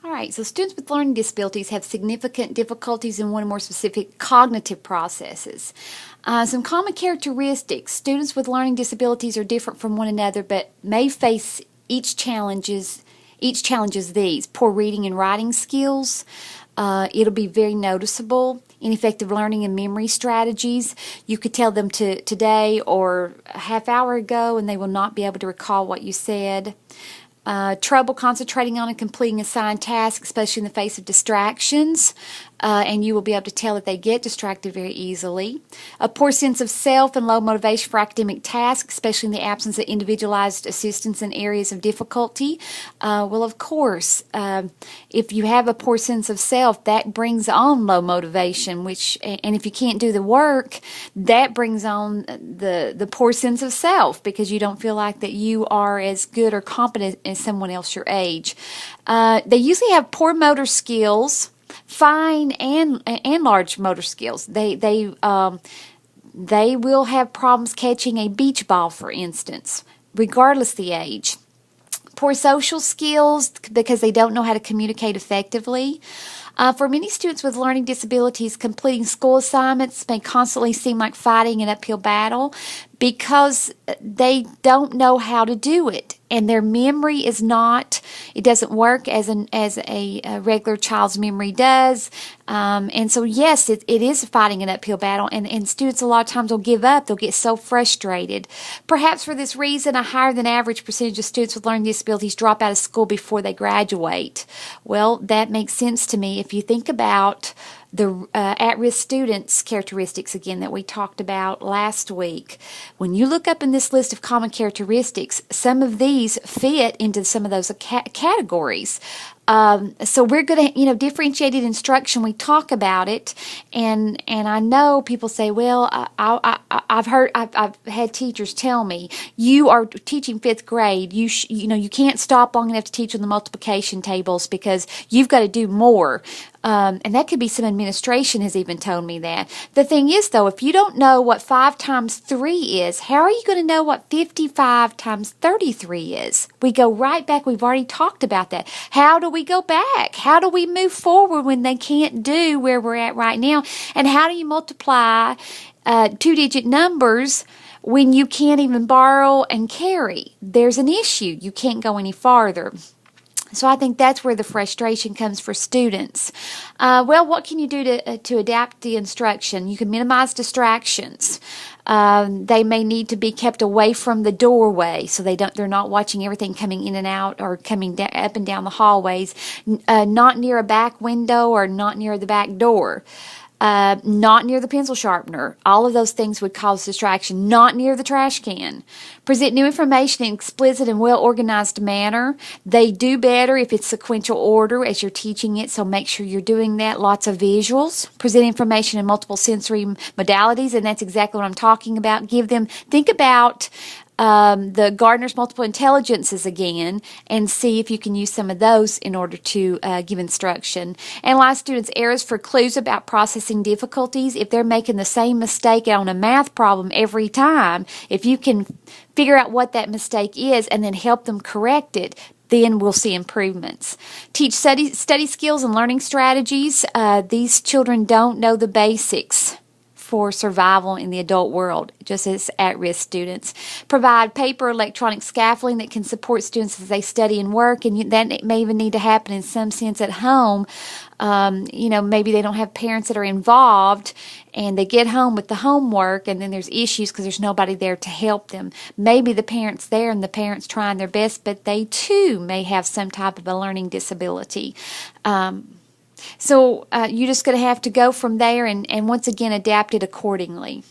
All right, so students with learning disabilities have significant difficulties in one or more specific cognitive processes. Some common characteristics: students with learning disabilities are different from one another, but may face challenges these: poor reading and writing skills. It'll be very noticeable. Ineffective learning and memory strategies. You could tell them today or a half hour ago, and they will not be able to recall what you said. Trouble concentrating on and completing assigned tasks, especially in the face of distractions, and you will be able to tell that they get distracted very easily. A poor sense of self and low motivation for academic tasks, especially in the absence of individualized assistance in areas of difficulty. Well, of course, if you have a poor sense of self, that brings on low motivation, and if you can't do the work, that brings on the poor sense of self, because you don't feel like that you are as good or competent as someone else your age. They usually have poor motor skills, fine and large motor skills. They will have problems catching a beach ball, for instance, regardless the age. Poor social skills because they don't know how to communicate effectively. For many students with learning disabilities, completing school assignments may constantly seem like fighting an uphill battle because they don't know how to do it, and their memory it doesn't work as a regular child's memory does. And so yes, it is fighting an uphill battle, and students a lot of times will give up. They'll get so frustrated. Perhaps for this reason, a higher than average percentage of students with learning disabilities drop out of school before they graduate. Well, that makes sense to me if you think about the at-risk students characteristics again that we talked about last week. When you look up in this list of common characteristics, some of these fit into some of those categories. So we're going to, differentiated instruction. We talk about it, and I know people say, well, I've had teachers tell me, you are teaching 5th grade. You can't stop long enough to teach on the multiplication tables because you've got to do more. And that could be some administration has even told me that. The thing is, though, if you don't know what 5 times 3 is, how are you going to know what 55 times 33 is? We go right back. We've already talked about that. How do we go back? How do we move forward when they can't do where we're at right now? And how do you multiply 2-digit numbers when you can't even borrow and carry? There's an issue. You can't go any farther. So I think that's where the frustration comes for students. Well, what can you do to adapt the instruction? You can minimize distractions. They may need to be kept away from the doorway so they're not watching everything coming in and out or coming up and down the hallways. Not near a back window or not near the back door. Not near the pencil sharpener. All of those things would cause distraction. Not near the trash can. Present new information in explicit and well-organized manner. They do better if it's sequential order as you're teaching it, so make sure you're doing that. Lots of visuals. Present information in multiple sensory modalities, and that's exactly what I'm talking about. Think about the Gardner's multiple intelligences again, and see if you can use some of those in order to give instruction. Analyze students' errors for clues about processing difficulties. If they're making the same mistake on a math problem every time, if you can figure out what that mistake is and then help them correct it, then we'll see improvements. Teach study skills and learning strategies. These children don't know the basics for survival in the adult world, just as at-risk students. Provide paper electronic scaffolding that can support students as they study and work, and that may even need to happen in some sense at home. Maybe they don't have parents that are involved, and they get home with the homework, and then there's issues because there's nobody there to help them. Maybe the parent's there and the parent's trying their best, but they too may have some type of a learning disability. So you're just going to have to go from there and once again adapt it accordingly.